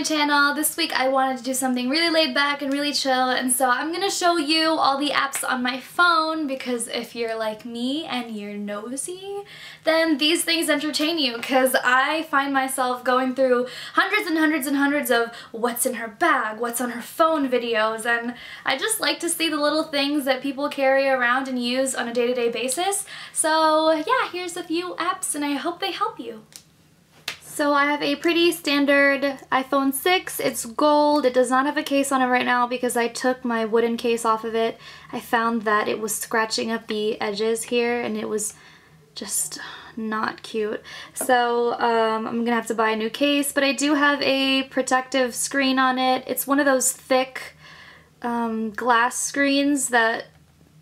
my channel. This week I wanted to do something really laid back and really chill, and so I'm gonna show you all the apps on my phone because if you're like me and you're nosy, then these things entertain you because I find myself going through hundreds and hundreds and hundreds of what's in her bag, what's on her phone videos, and I just like to see the little things that people carry around and use on a day-to-day basis. So yeah, here's a few apps and I hope they help you. So I have a pretty standard iPhone 6. It's gold. It does not have a case on it right now because I took my wooden case off of it. I found that it was scratching up the edges here and it was just not cute. So I'm gonna have to buy a new case, but I do have a protective screen on it. It's one of those thick glass screens that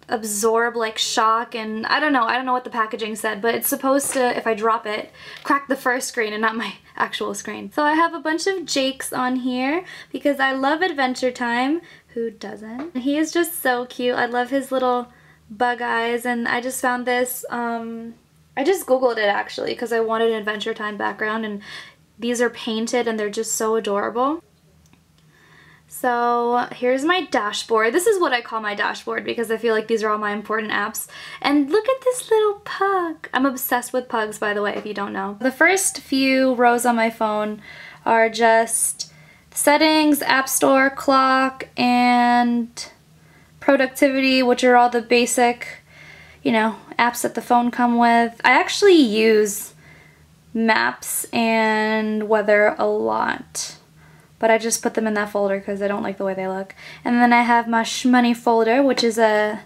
absorb like shock, and I don't know what the packaging said, but it's supposed to, if I drop it, crack the first screen and not my actual screen. So I have a bunch of Jakes on here because I love Adventure Time. Who doesn't? He is just so cute. I love his little bug eyes, and I just found this, I just googled it actually because I wanted an Adventure Time background, and these are painted and they're just so adorable. So here's my dashboard. This is what I call my dashboard because I feel like these are all my important apps. And look at this little pug. I'm obsessed with pugs, by the way, if you don't know. The first few rows on my phone are just settings, app store, clock, and productivity, which are all the basic, you know, apps that the phone come with. I actually use maps and weather a lot, but I just put them in that folder because I don't like the way they look. And then I have my shmoney folder, which is the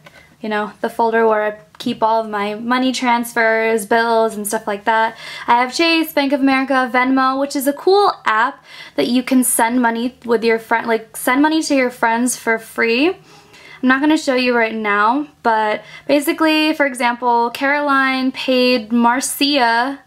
folder where I keep all of my money transfers, bills, and stuff like that. I have Chase, Bank of America, Venmo, which is a cool app that you can send money with your friend, like send money to your friends for free. I'm not gonna show you right now, but basically, for example, Caroline paid Marcia,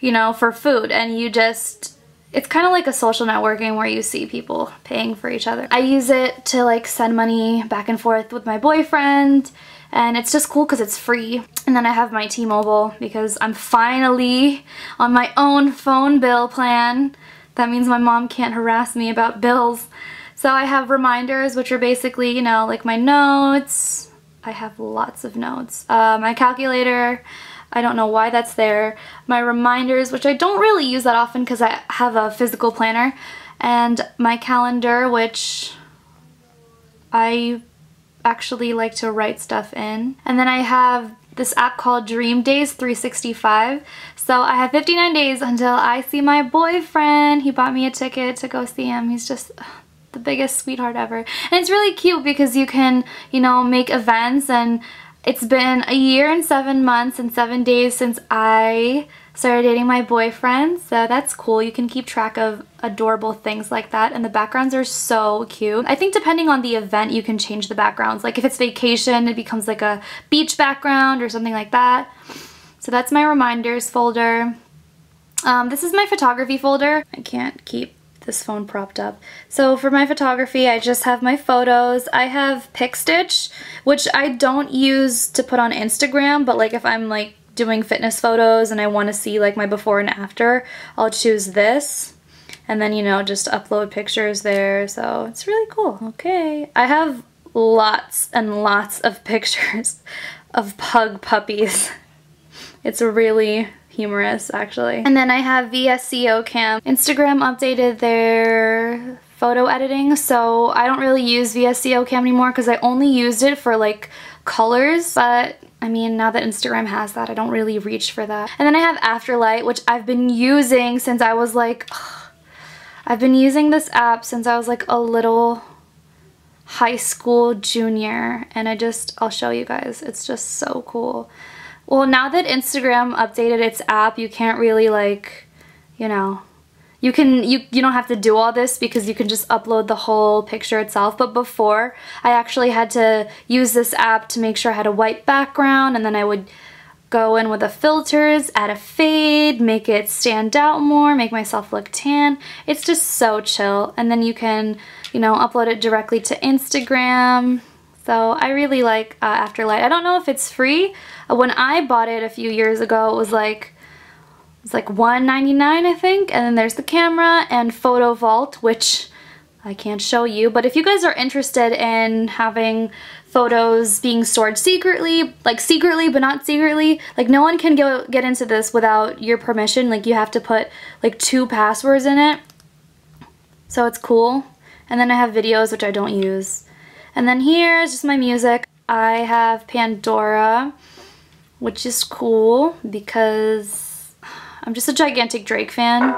for food, and you just, it's kind of like a social networking where you see people paying for each other. I use it to like send money back and forth with my boyfriend, and it's just cool because it's free. And then I have my T-Mobile because I'm finally on my own phone bill plan. That means my mom can't harass me about bills. So I have reminders, which are basically, like my notes. I have lots of notes. My calculator. I don't know why that's there. My reminders, which I don't really use that often because I have a physical planner. And my calendar, which I actually like to write stuff in. And then I have this app called Dream Days 365. So I have 59 days until I see my boyfriend. He bought me a ticket to go see him. He's just the biggest sweetheart ever. And it's really cute because you can, make events, and it's been a year and 7 months and 7 days since I started dating my boyfriend, so that's cool. You can keep track of adorable things like that, and the backgrounds are so cute. I think depending on the event, you can change the backgrounds. Like if it's vacation, it becomes like a beach background or something like that. So that's my reminders folder. This is my photography folder. I can't keep this phone propped up. So for my photography, I just have my photos. I have PicStitch, which I don't use to put on Instagram, but like if I'm like doing fitness photos and I want to see like my before and after, I'll choose this and then just upload pictures there. So it's really cool. Okay, I have lots and lots of pictures of pug puppies. It's really humorous, actually. And then I have VSCO Cam. Instagram updated their photo editing, so I don't really use VSCO Cam anymore because I only used it for like colors, but I mean, now that Instagram has that, I don't really reach for that. And then I have Afterlight, which I've been using since I was like, I've been using this app since I was like a little high school junior, and I'll show you guys. It's just so cool. Well, now that Instagram updated its app, you can't really like, you don't have to do all this because you can just upload the whole picture itself. But before, I actually had to use this app to make sure I had a white background, and then I would go in with the filters, add a fade, make it stand out more, make myself look tan. It's just so chill. And then you can, upload it directly to Instagram. So I really like Afterlight. I don't know if it's free. When I bought it a few years ago, it was like It's like $1.99 I think, and then there's the camera and Photo Vault, which I can't show you, but if you guys are interested in having photos being stored secretly, like secretly but not secretly, like no one can get into this without your permission, like you have to put like 2 passwords in it, so it's cool. And then I have videos which I don't use. And then here is just my music. I have Pandora, which is cool because I'm just a gigantic Drake fan.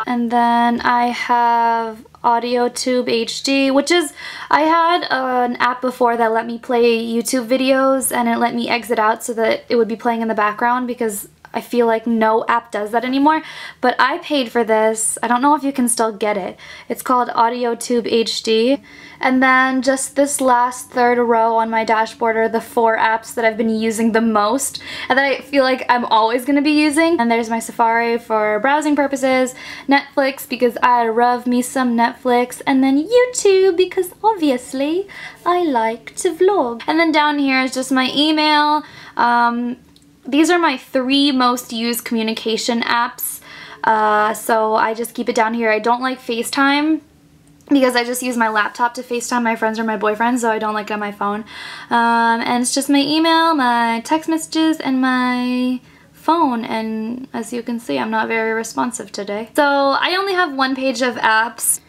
And then I have AudioTube HD, which is, I had an app before that let me play YouTube videos and it let me exit out so that it would be playing in the background, because I feel like no app does that anymore. But I paid for this. I don't know if you can still get it. It's called AudioTube HD. And then just this last third row on my dashboard are the 4 apps that I've been using the most and that I feel like I'm always going to be using. And there's my Safari for browsing purposes, Netflix because I love me some Netflix, and then YouTube because obviously I like to vlog. And then down here is just my email. These are my 3 most used communication apps, so I just keep it down here. I don't like FaceTime because I just use my laptop to FaceTime my friends or my boyfriend, so I don't like it on my phone. And it's just my email, my text messages, and my phone, and as you can see, I'm not very responsive today. So I only have 1 page of apps.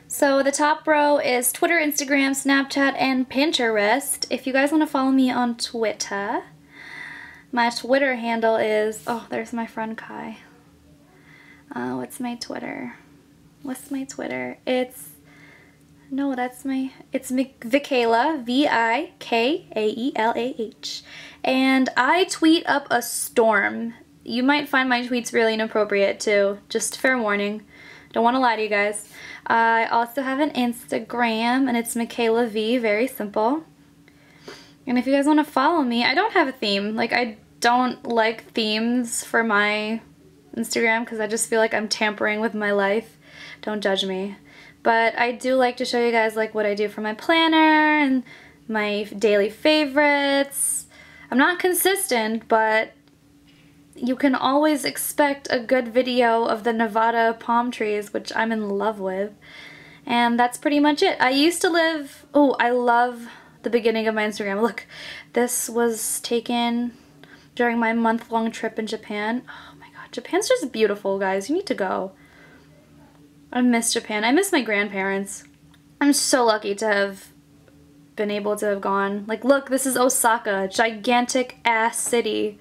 So the top row is Twitter, Instagram, Snapchat, and Pinterest. If you guys want to follow me on Twitter, my Twitter handle is, oh, there's my friend Kai. What's my Twitter? What's my Twitter? It's Mikaelah, V-I-K-A-E-L-A-H. And I tweet up a storm. You might find my tweets really inappropriate too. Just fair warning. Don't want to lie to you guys. I also have an Instagram, and it's Mikaelah V, very simple. And if you guys want to follow me, I don't have a theme. Like, I don't like themes for my Instagram because I just feel like I'm tampering with my life. Don't judge me. But I do like to show you guys like what I do for my planner and my daily favorites. I'm not consistent, but you can always expect a good video of the Nevada palm trees, which I'm in love with. And that's pretty much it. I used to live, oh, I love the beginning of my Instagram. Look, this was taken during my month-long trip in Japan. Oh my god, Japan's just beautiful, guys. You need to go. I miss Japan. I miss my grandparents. I'm so lucky to have been able to have gone. Like, look, this is Osaka, gigantic ass city.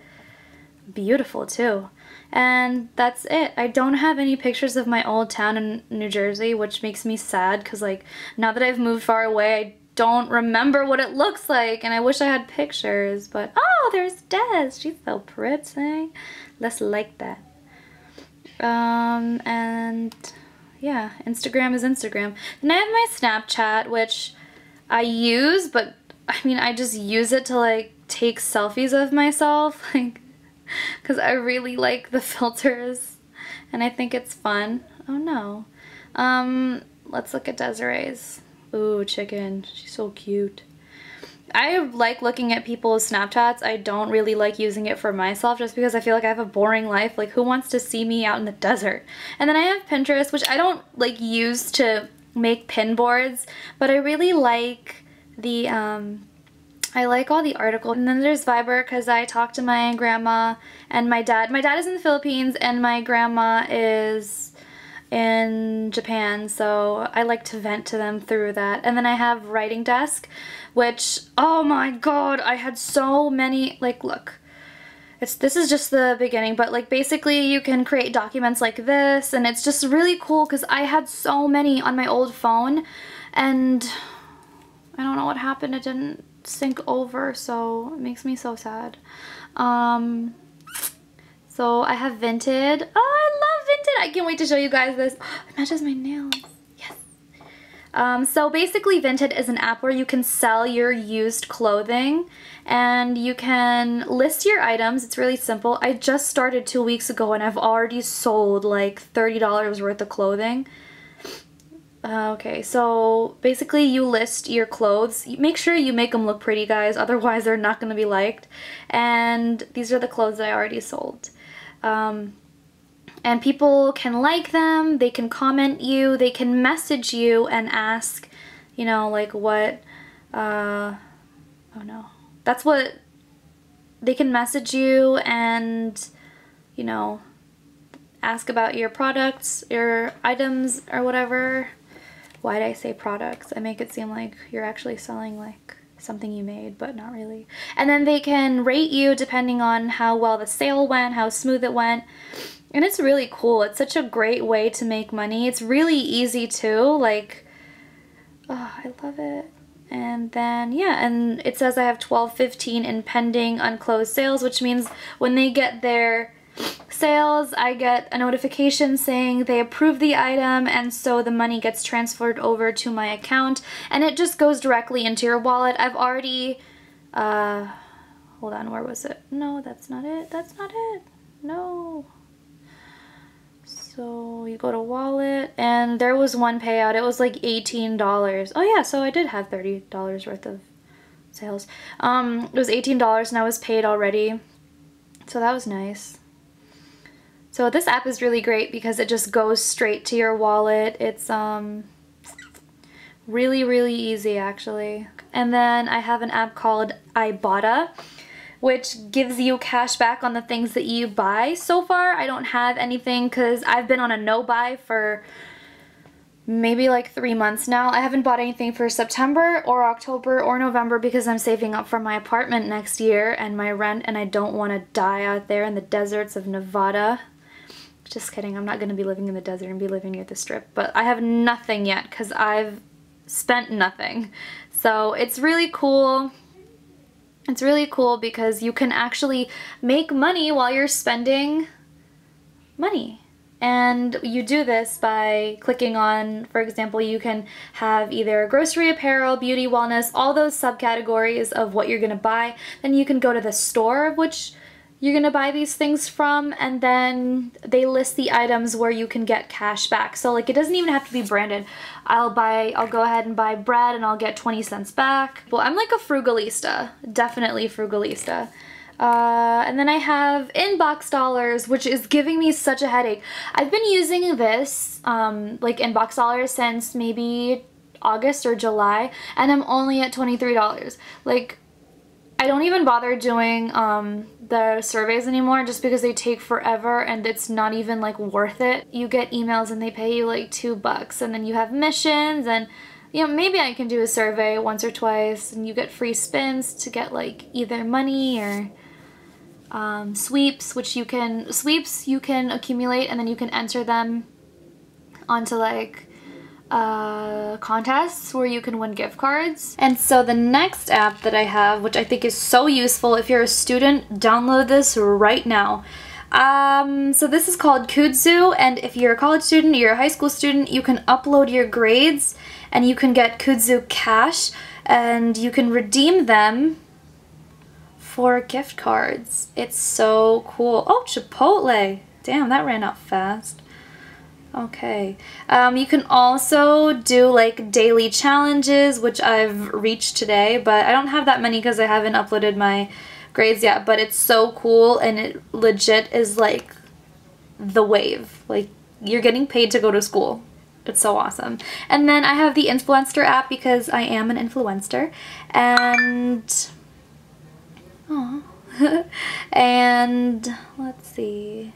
Beautiful too. And that's it. I don't have any pictures of my old town in New Jersey, which makes me sad because, like, now that I've moved far away, I don't remember what it looks like, and I wish I had pictures. But oh, there's Des. She's so pretty. Let's like that. And yeah, Instagram is Instagram. Then I have my Snapchat, which I use, but I mean, I just use it to like take selfies of myself, like, because I really like the filters and I think it's fun. Oh no. Let's look at Desiree's. Ooh, chicken. She's so cute. I like looking at people's Snapchats. I don't really like using it for myself just because I feel like I have a boring life. Like, who wants to see me out in the desert? And then I have Pinterest, which I don't like use to make pin boards, but I really like the I like all the articles. And then there's Viber because I talk to my grandma and my dad. My dad is in the Philippines and my grandma is in Japan, so I like to vent to them through that. And then I have Writing Desk, which, oh my god, I had so many, like, look, this is just the beginning, but like basically you can create documents like this, and it's just really cool because I had so many on my old phone and I don't know what happened. It didn't sync over, so it makes me so sad. So I have Vinted. Oh, I love Vinted. I can't wait to show you guys this. Oh, it matches my nails. Yes. So basically Vinted is an app where you can sell your used clothing and you can list your items. It's really simple. I just started 2 weeks ago and I've already sold like $30 worth of clothing. Okay, so basically you list your clothes. Make sure you make them look pretty, guys, otherwise they're not going to be liked. And these are the clothes that I already sold. And people can like them, they can comment you, they can message you and ask, you know, like what, oh no. That's what, they can message you and, you know, ask about your products, your items, or whatever. Why did I say products? I make it seem like you're actually selling like something you made, but not really. And then they can rate you depending on how well the sale went, how smooth it went. And it's really cool. It's such a great way to make money. It's really easy too. Like, oh, I love it. And then, yeah, and it says I have 12-15 in pending unclosed sales, which means when they get their sales, I get a notification saying they approved the item, and so the money gets transferred over to my account, and it just goes directly into your wallet. I've already, hold on, where was it? No, that's not it. That's not it. No. So you go to wallet, and there was one payout. It was like $18. Oh yeah, so I did have $30 worth of sales. It was $18 and I was paid already. So that was nice. So this app is really great because it just goes straight to your wallet. It's really, really easy actually. And then I have an app called Ibotta, which gives you cash back on the things that you buy. So far, I don't have anything because I've been on a no-buy for maybe like 3 months now. I haven't bought anything for September or October or November because I'm saving up for my apartment next year and my rent, and I don't want to die out there in the deserts of Nevada. Just kidding, I'm not going to be living in the desert and be living near the strip, but I have nothing yet because I've spent nothing. So it's really cool. It's really cool because you can actually make money while you're spending money. And you do this by clicking on, for example, you can have either grocery, apparel, beauty, wellness, all those subcategories of what you're going to buy. Then you can go to the store of which you're going to buy these things from, and then they list the items where you can get cash back. So like it doesn't even have to be branded. I'll go ahead and buy bread and I'll get 20 cents back. Well, I'm like a frugalista, definitely frugalista. And then I have inbox dollars, which is giving me such a headache. I've been using this, like inbox dollars since maybe August or July, and I'm only at $23. Like, I don't even bother doing the surveys anymore just because they take forever and it's not even like worth it. You get emails and they pay you like $2, and then you have missions, and you know, maybe I can do a survey once or twice and you get free spins to get like either money or sweeps, which you can accumulate and then you can enter them onto like contests where you can win gift cards. And so the next app that I have, which I think is so useful if you're a student, download this right now. So this is called Kutsu, and if you're a college student or you're a high school student, you can upload your grades and you can get Kutsu cash and you can redeem them for gift cards. It's so cool. Oh, Chipotle. Damn, that ran out fast. Okay. You can also do like daily challenges, which I've reached today, but I don't have that many because I haven't uploaded my grades yet, but it's so cool and it legit is like the wave. Like, you're getting paid to go to school. It's so awesome. And then I have the Influencer app because I am an influencer, and and let's see.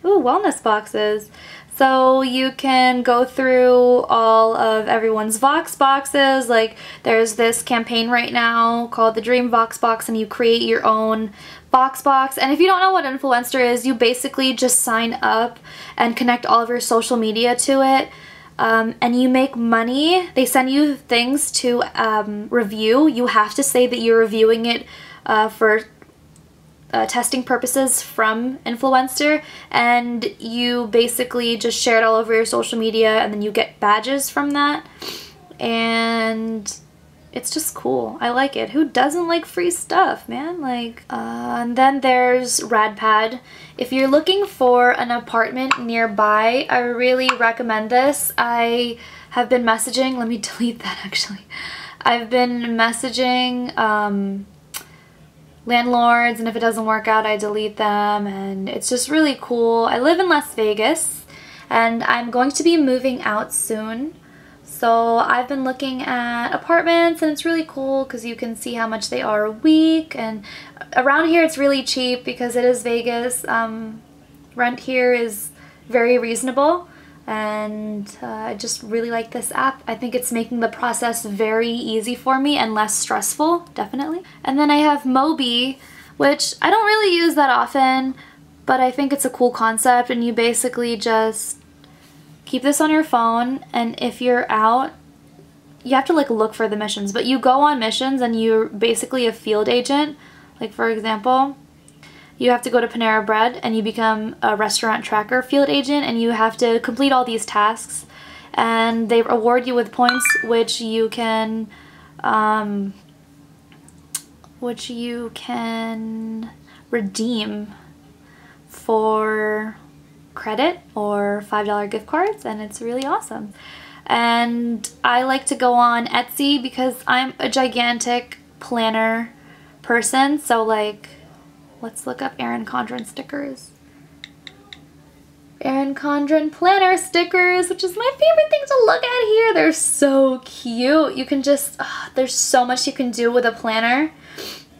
Ooh, wellness boxes. So you can go through all of everyone's Vox boxes. Like, there's this campaign right now called the Dream Vox Box, and you create your own Vox box. And if you don't know what Influencer is, you basically just sign up and connect all of your social media to it. And you make money. They send you things to review. You have to say that you're reviewing it for testing purposes from Influencer, and you basically just share it all over your social media, and then you get badges from that. And it's just cool. I like it. Who doesn't like free stuff, man? Like, and then there's RedPad. If you're looking for an apartment nearby, I really recommend this. I have been messaging, let me delete that actually. I've been messaging landlords, and if it doesn't work out, I delete them, and it's just really cool. I live in Las Vegas, and I'm going to be moving out soon. So I've been looking at apartments, and it's really cool because you can see how much they are a week, and around here it's really cheap because it is Vegas. Rent here is very reasonable, and I just really like this app. I think it's making the process very easy for me and less stressful, definitely. And then I have Mobi, which I don't really use that often, but I think it's a cool concept, and you basically just keep this on your phone, and if you're out, you have to like look for the missions, but you go on missions and you're basically a field agent. Like for example, you have to go to Panera Bread and you become a restaurant tracker field agent, and you have to complete all these tasks, and they award you with points which you can redeem for credit or $5 gift cards, and it's really awesome. And I like to go on Etsy because I'm a gigantic planner person, so like, let's look up Erin Condren stickers. Erin Condren planner stickers, which is my favorite thing to look at here. They're so cute. You can just, there's so much you can do with a planner.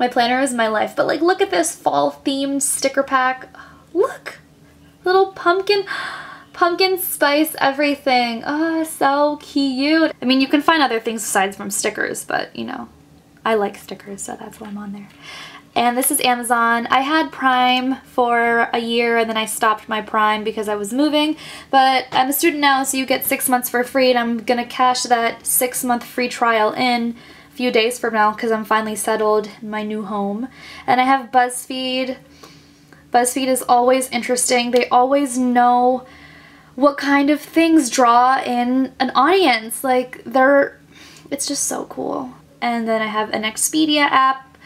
My planner is my life, but like, look at this fall themed sticker pack. Look! Little pumpkin spice everything. Oh, so cute. I mean, you can find other things aside from stickers, but you know, I like stickers, so that's why I'm on there. And this is Amazon. I had Prime for a year, and then I stopped my Prime because I was moving, but I'm a student now, so you get 6 months for free, and I'm gonna cash that 6-month free trial in a few days from now because I'm finally settled in my new home. And I have BuzzFeed. BuzzFeed is always interesting. They always know what kind of things draw in an audience. Like, it's just so cool. And then I have an Expedia app,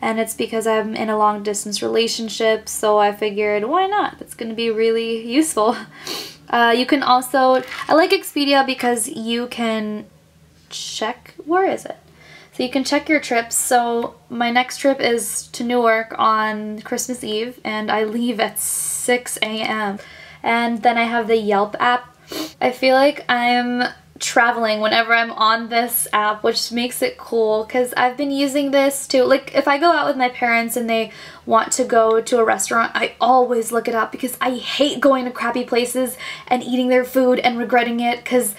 and it's because I'm in a long distance relationship, so I figured, why not? It's gonna be really useful. You can also, I like Expedia because you can check, where is it? So you can check your trips. So my next trip is to Newark on Christmas Eve, and I leave at 6 a.m. And then I have the Yelp app. I feel like I'm traveling whenever I'm on this app, which makes it cool because I've been using this to, like, if I go out with my parents and they want to go to a restaurant, I always look it up because I hate going to crappy places and eating their food and regretting it because,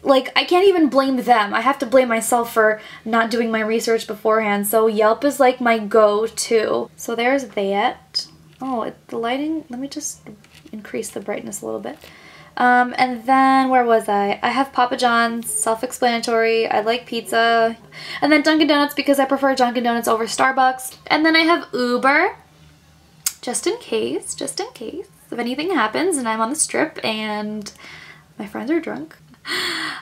like, I can't even blame them. I have to blame myself for not doing my research beforehand. So Yelp is like my go-to. So there's that. Oh, the lighting, let me just increase the brightness a little bit. And then, where was I? I have Papa John's, self-explanatory. I like pizza. And then Dunkin' Donuts because I prefer Dunkin' Donuts over Starbucks. And then I have Uber, just in case if anything happens and I'm on the strip and my friends are drunk.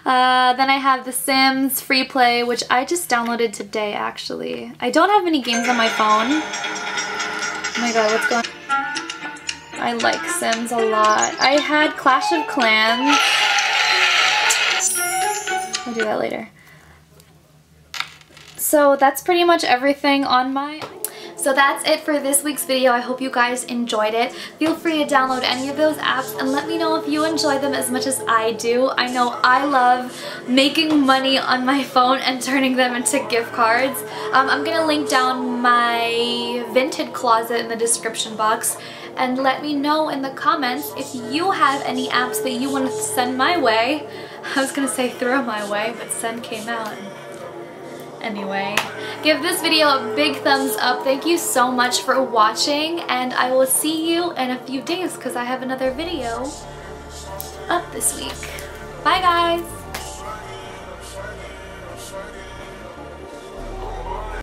Then I have The Sims Free Play, which I just downloaded today, actually. I don't have any games on my phone. Oh my god, what's going on? I like Sims a lot. I had Clash of Clans. I'll do that later. So that's pretty much everything on my... So that's it for this week's video. I hope you guys enjoyed it. Feel free to download any of those apps and let me know if you enjoy them as much as I do. I know I love making money on my phone and turning them into gift cards. I'm gonna link down my Vinted closet in the description box, and let me know in the comments if you have any apps that you want to send my way. I was gonna say throw my way, but send came out. Anyway, give this video a big thumbs up. Thank you so much for watching, and I will see you in a few days because I have another video up this week. Bye guys!